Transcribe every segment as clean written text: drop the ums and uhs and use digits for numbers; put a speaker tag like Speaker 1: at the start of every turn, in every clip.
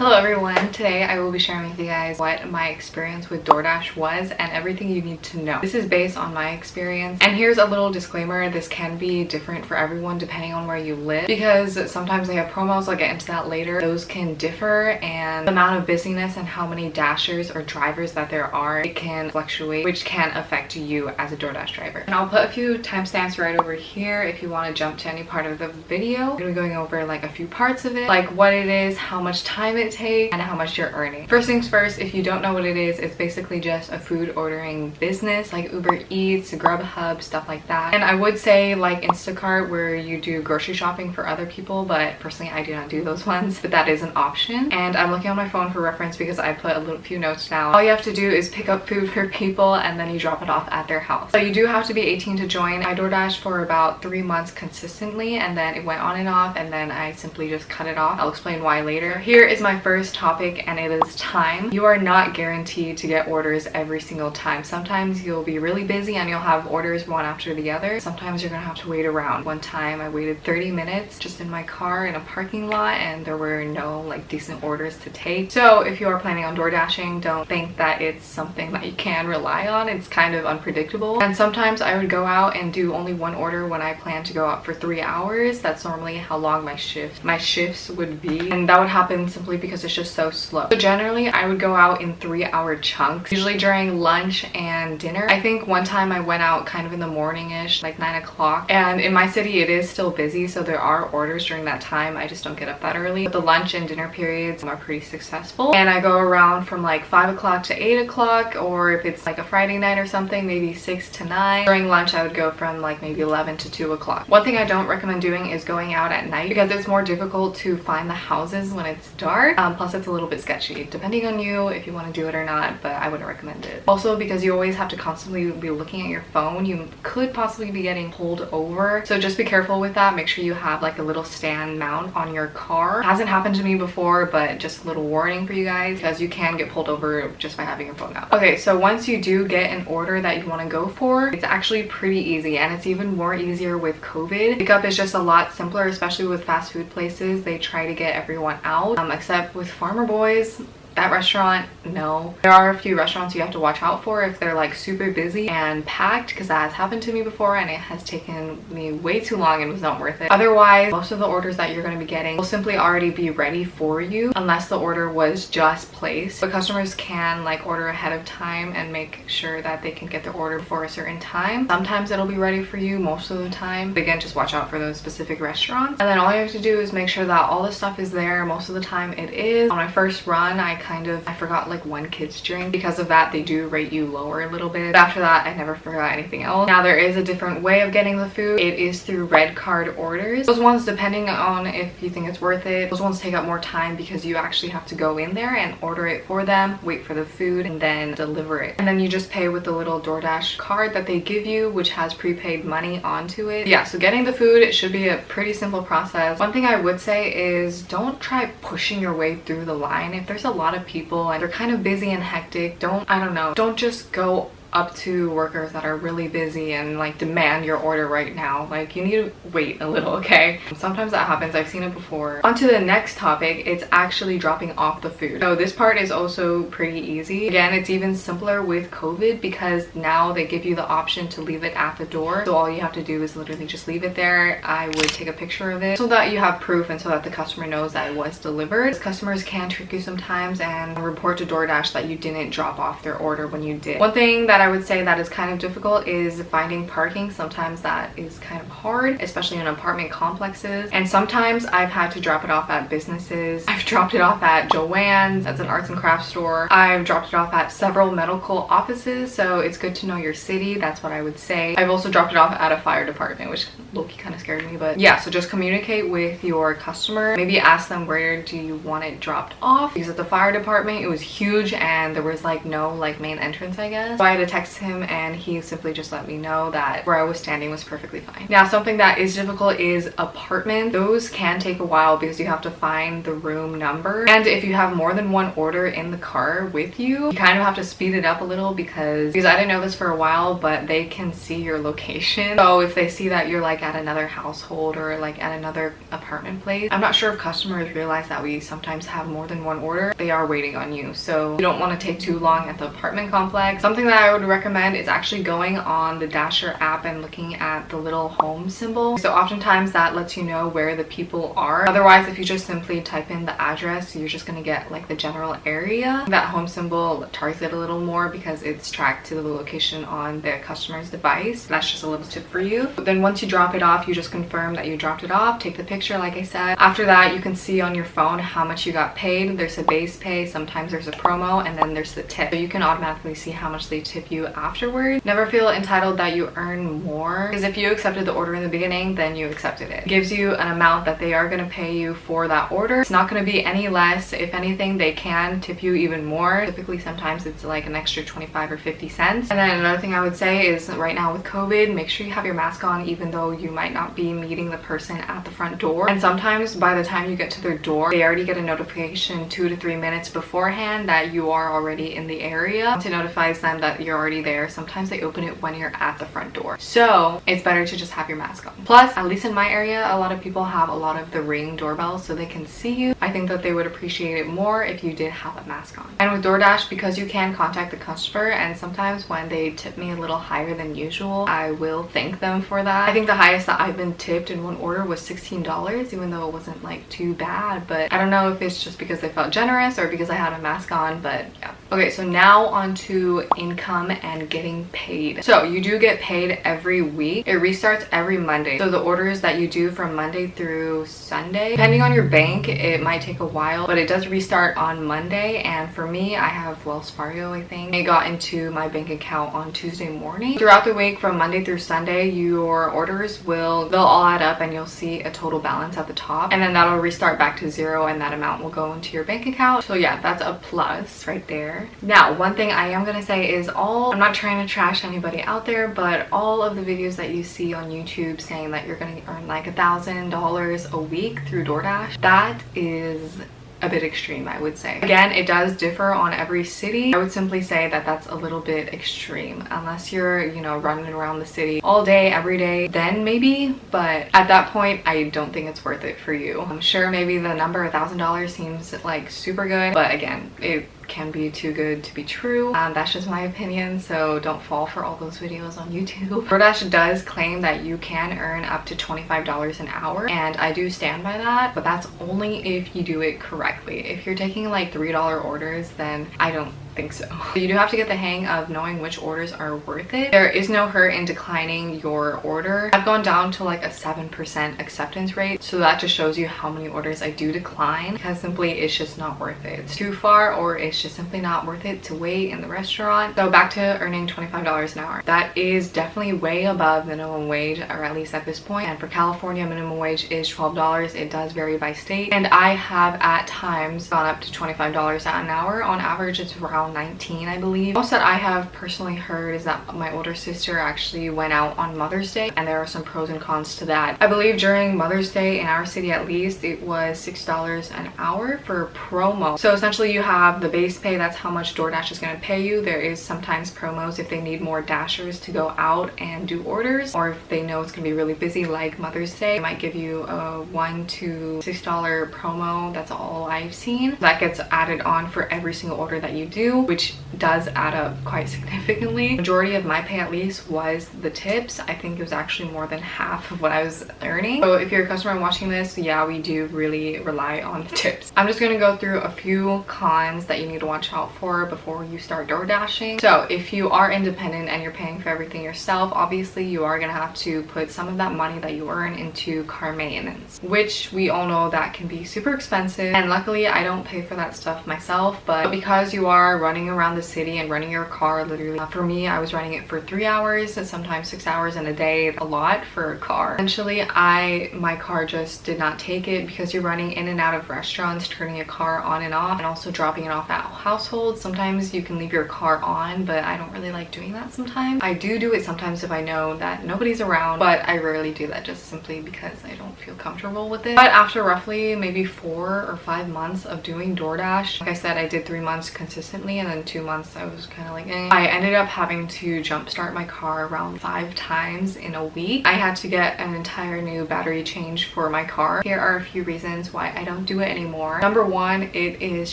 Speaker 1: Hello everyone, today I will be sharing with you guys what my experience with DoorDash was and everything you need to know. This is based on my experience, and here's a little disclaimer: this can be different for everyone depending on where you live, because sometimes they have promos. I'll get into that later. Those can differ, and the amount of busyness and how many dashers or drivers that there are, it can fluctuate, which can affect you as a DoorDash driver. And I'll put a few timestamps right over here if you want to jump to any part of the video. I'm gonna be going over like a few parts of it, like what it is, how much time it takes, and how much you're earning. First things first, if you don't know what it is, it's basically just a food ordering business like Uber Eats, Grubhub, stuff like that. And I would say like Instacart, where you do grocery shopping for other people, but personally I do not do those ones, but that is an option. And I'm looking on my phone for reference because I put a few notes down. All you have to do is pick up food for people and then you drop it off at their house. So you do have to be 18 to join. I DoorDashed for about 3 months consistently, and then it went on and off, and then I simply just cut it off. I'll explain why later. Here is my first topic, and it is time. You are not guaranteed to get orders every single time. Sometimes you'll be really busy and you'll have orders one after the other. Sometimes you're gonna have to wait around. One time I waited 30 minutes just in my car in a parking lot, and there were no like decent orders to take. So if you are planning on door dashing, don't think that it's something that you can rely on. It's kind of unpredictable. And sometimes I would go out and do only one order when I plan to go out for 3 hours. That's normally how long my shifts would be, and that would happen simply because it's just so slow. So generally I would go out in 3-hour chunks, usually during lunch and dinner. I think one time I went out kind of in the morning-ish, like 9 o'clock, and in my city it is still busy, so there are orders during that time. I just don't get up that early. But the lunch and dinner periods are pretty successful, and I go around from like 5 o'clock to 8 o'clock, or if it's like a Friday night or something, maybe 6 to 9. During lunch I would go from like maybe 11 to 2 o'clock. One thing I don't recommend doing is going out at night, because it's more difficult to find the houses when it's dark. Plus it's a little bit sketchy, depending on you if you want to do it or not, but I wouldn't recommend it. Also, because you always have to constantly be looking at your phone, you could possibly be getting pulled over. So just be careful with that. Make sure you have like a little stand mount on your car. It hasn't happened to me before, but just a little warning for you guys, because you can get pulled over just by having your phone out. Okay, so once you do get an order that you want to go for, it's actually pretty easy, and it's even more easier with COVID. Pickup is just a lot simpler, especially with fast food places. They try to get everyone out, except with Farmer Boys. That restaurant, no. There are a few restaurants you have to watch out for if they're like super busy and packed, because that has happened to me before and it has taken me way too long and was not worth it. Otherwise, most of the orders that you're going to be getting will simply already be ready for you, unless the order was just placed. But customers can like order ahead of time and make sure that they can get their order for a certain time. Sometimes it'll be ready for you, most of the time. But again, just watch out for those specific restaurants. And then all you have to do is make sure that all the stuff is there. Most of the time it is. On my first run, I forgot like one kid's drink. Because of that, they do rate you lower a little bit. But after that, I never forgot anything else. Now, there is a different way of getting the food. It is through red card orders. Those ones, depending on if you think it's worth it, those ones take up more time, because you actually have to go in there and order it for them, wait for the food, and then deliver it. And then you just pay with the little DoorDash card that they give you, which has prepaid money onto it. Yeah, so getting the food, it should be a pretty simple process. One thing I would say is don't try pushing your way through the line. If there's a lot of people and they're kind of busy and hectic, don't just go up to workers that are really busy and like demand your order right now. Like, you need to wait a little, okay? Sometimes that happens. I've seen it before. On to the next topic. It's actually dropping off the food. So this part is also pretty easy. Again, it's even simpler with COVID, because now they give you the option to leave it at the door. So all you have to do is literally just leave it there. I would take a picture of it so that you have proof and so that the customer knows that it was delivered. Customers can trick you sometimes and report to DoorDash that you didn't drop off their order when you did. One thing that I would say that is kind of difficult is finding parking. Sometimes that is kind of hard, especially in apartment complexes. And sometimes I've had to drop it off at businesses. I've dropped it off at Joann's, that's an arts and crafts store. I've dropped it off at several medical offices, so it's good to know your city. That's what I would say. I've also dropped it off at a fire department, which low-key kind of scared me, but yeah. So just communicate with your customer. Maybe ask them, where do you want it dropped off? Because at the fire department, it was huge and there was like no like main entrance, I guess. So I had to texted him and he simply just let me know that where I was standing was perfectly fine. Now, something that is difficult is apartment. Those can take a while because you have to find the room number, and if you have more than one order in the car with you, you kind of have to speed it up a little because I didn't know this for a while, but they can see your location. So if they see that you're like at another household or like at another apartment place, I'm not sure if customers realize that we sometimes have more than one order. They are waiting on you, so you don't want to take too long at the apartment complex. Something that I would recommend is actually going on the Dasher app and looking at the little home symbol. So oftentimes that lets you know where the people are. Otherwise, if you just simply type in the address, you're just going to get like the general area. That home symbol targets it a little more because it's tracked to the location on the customer's device. That's just a little tip for you. But then once you drop it off, you just confirm that you dropped it off, take the picture like I said. After that, you can see on your phone how much you got paid. There's a base pay, sometimes there's a promo, and then there's the tip. So you can automatically see how much they tip you afterwards. Never feel entitled that you earn more, because if you accepted the order in the beginning, then you accepted it. It gives you an amount that they are going to pay you for that order. It's not going to be any less. If anything, they can tip you even more. Typically, sometimes it's like an extra 25 or 50 cents. And then another thing I would say is right now with COVID, make sure you have your mask on even though you might not be meeting the person at the front door. And sometimes by the time you get to their door, they already get a notification 2 to 3 minutes beforehand that you are already in the area. Once it notifies them that you're already there, sometimes they open it when you're at the front door. So it's better to just have your mask on. Plus, at least in my area, a lot of people have a lot of the Ring doorbells so they can see you. I think that they would appreciate it more if you did have a mask on. And with DoorDash, because you can contact the customer, and sometimes when they tip me a little higher than usual, I will thank them for that. I think the highest that I've been tipped in one order was $16, even though it wasn't like too bad, but I don't know if it's just because they felt generous or because I had a mask on, but yeah. Okay, so now on to income and getting paid. So you do get paid every week. It restarts every Monday. So the orders that you do from Monday through Sunday, depending on your bank, it might take a while, but it does restart on Monday. And for me, I have Wells Fargo, I think. It got into my bank account on Tuesday morning. Throughout the week from Monday through Sunday, your orders they'll all add up and you'll see a total balance at the top, and then that'll restart back to zero and that amount will go into your bank account. So yeah, that's a plus right there. Now, one thing I am gonna say is I'm not trying to trash anybody out there, but all of the videos that you see on YouTube saying that you're gonna earn like $1,000 a week through DoorDash, that is a bit extreme, I would say. Again, it does differ on every city. I would simply say that that's a little bit extreme. Unless you're, you know, running around the city all day, every day, then maybe. But at that point, I don't think it's worth it for you. I'm sure maybe the number $1,000 seems like super good, but again, it can be too good to be true. That's just my opinion, so don't fall for all those videos on YouTube. DoorDash does claim that you can earn up to $25 an hour, and I do stand by that, but that's only if you do it correctly. If you're taking like $3 orders, then I don't think so. You do have to get the hang of knowing which orders are worth it. There is no hurt in declining your order. I've gone down to like a 7% acceptance rate, so that just shows you how many orders I do decline, because simply it's just not worth it. It's too far, or it's just simply not worth it to wait in the restaurant. So back to earning $25 an hour. That is definitely way above minimum wage, or at least at this point. And for California, minimum wage is $12. It does vary by state, and I have at times gone up to $25 an hour. On average, it's around 19, I believe. Most that I have personally heard is that my older sister actually went out on Mother's Day, and there are some pros and cons to that. I believe during Mother's Day in our city, at least, it was $6 an hour for promo. So essentially you have the base pay, that's how much DoorDash is going to pay you. There is sometimes promos if they need more dashers to go out and do orders, or if they know it's going to be really busy like Mother's Day, they might give you a $1 to $6 promo. That's all I've seen. That gets added on for every single order that you do, which does add up quite significantly. Majority of my pay, at least, was the tips. I think it was actually more than half of what I was earning. So if you're a customer watching this, yeah, we do really rely on the tips. I'm just going to go through a few cons that you need to watch out for before you start door dashing. So if you are independent and you're paying for everything yourself, obviously you are going to have to put some of that money that you earn into car maintenance, which we all know that can be super expensive. And luckily I don't pay for that stuff myself, but because you are running around the city and running your car literally, for me, I was running it for 3 hours and sometimes 6 hours in a day. A lot for a car. Eventually my car just did not take it, because you're running in and out of restaurants, turning your car on and off, and also dropping it off at households. Sometimes you can leave your car on, but I don't really like doing that sometimes. I do it sometimes if I know that nobody's around, but I rarely do that just simply because I don't feel comfortable with it. But after roughly maybe 4 or 5 months of doing DoorDash, like I said, I did 3 months consistently, and then 2 months I was kind of like, eh. I ended up having to jumpstart my car around 5 times in a week. I had to get an entire new battery change for my car. Here are a few reasons why I don't do it anymore. Number one, it is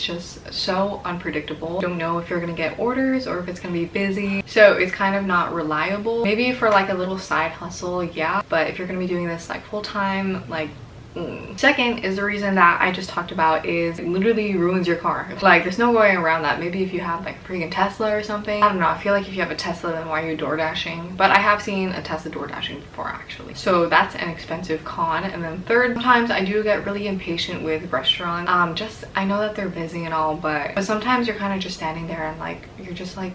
Speaker 1: just so unpredictable. You don't know if you're gonna get orders or if it's gonna be busy, so it's kind of not reliable. Maybe for like a little side hustle, yeah, but if you're gonna be doing this like full-time, like Second is the reason that I just talked about, is it literally ruins your car. Like, there's no going around that. Maybe if you have like a freaking Tesla or something. I don't know, I feel like if you have a Tesla, then why are you door dashing? But I have seen a Tesla door dashing before actually, so that's an expensive con. And then third, sometimes I do get really impatient with restaurants. I know that they're busy and all, but sometimes you're kind of just standing there and like you're just like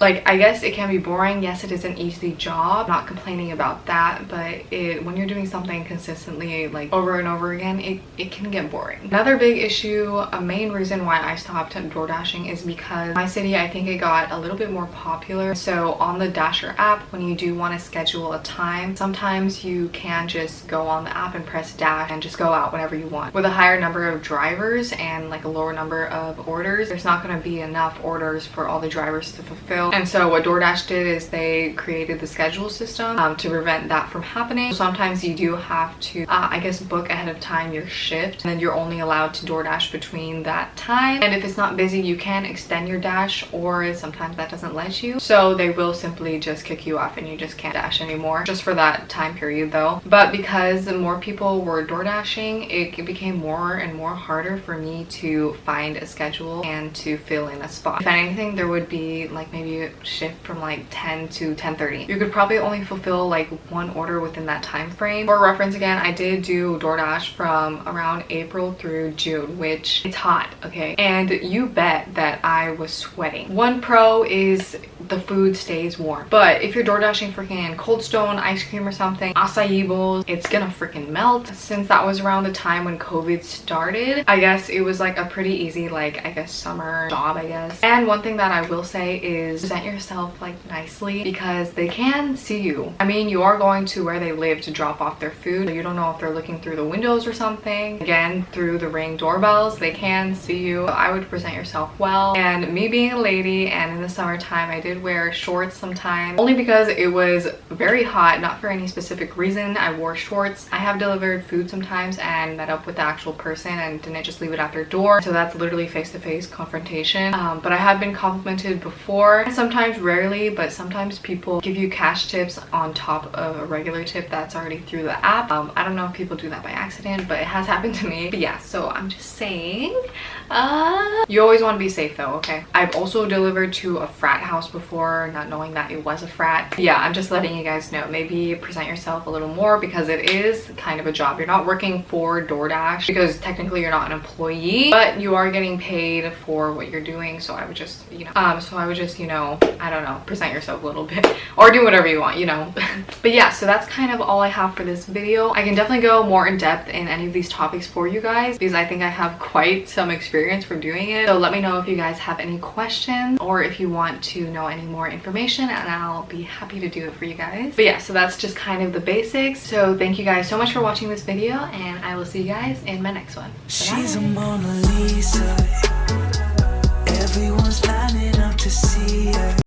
Speaker 1: I guess it can be boring. Yes, it is an easy job, not complaining about that, but when you're doing something consistently like over and over again, it can get boring. Another big issue, a main reason why I stopped door dashing, is because my city, I think it got a little bit more popular. So on the Dasher app, when you do want to schedule a time, sometimes you can just go on the app and press dash and just go out whenever you want. With a higher number of drivers and like a lower number of orders, there's not going to be enough orders for all the drivers to fulfill. And so what DoorDash did is they created the schedule system to prevent that from happening. Sometimes you do have to, I guess, book ahead of time your shift, and then you're only allowed to DoorDash between that time. And if it's not busy, you can extend your dash, or sometimes that doesn't let you. So they will simply just kick you off and you just can't dash anymore, just for that time period though. But because more people were door dashing, it became more and more harder for me to find a schedule and to fill in a spot. If anything, there would be like maybe a shift from like 10 to 10:30. You could probably only fulfill like one order within that time frame. For reference again, I did do DoorDash from around April through June, which it's hot, okay? And you bet that I was sweating. One pro is the food stays warm, but if you're door dashing freaking Cold Stone ice cream or something, acai bowls, it's gonna freaking melt. Since that was around the time when COVID started, I guess it was like a pretty easy, like, I guess summer job, I guess. And one thing that I will say is present yourself like nicely, because they can see you. I mean, you are going to where they live to drop off their food, so you don't know if they're looking through the windows or something. Again, through the Ring doorbells, they can see you. So I would present yourself well. And me being a lady, and in the summertime, I did wear shorts sometimes, only because it was very hot, not for any specific reason. I wore shorts. I have delivered food sometimes and met up with the actual person and didn't just leave it at their door, so that's literally face-to-face confrontation. But I have been complimented before, sometimes rarely, but sometimes people give you cash tips on top of a regular tip that's already through the app. I don't know if people do that by accident, but it has happened to me. But yeah, so I'm just saying, you always want to be safe though, okay? I've also delivered to a frat house before, not knowing that it was a frat. But yeah, I'm just letting you guys know, maybe present yourself a little more, because it is kind of a job. You're not working for DoorDash, because technically you're not an employee, but you are getting paid for what you're doing. So I would just, you know, I don't know, present yourself a little bit, or do whatever you want, you know. But yeah, so that's kind of all I have for this video. I can definitely go more in depth in any of these topics for you guys, because I think I have quite some experience from doing it. So let me know if you guys have any questions, or if you want to know any more information, and I'll be happy to do it for you guys. But yeah, so that's just kind of the basics. So thank you guys so much for watching this video, and I will see you guys in my next one. Bye-bye.
Speaker 2: She's a Mona Lisa. Everyone's lining up to see her.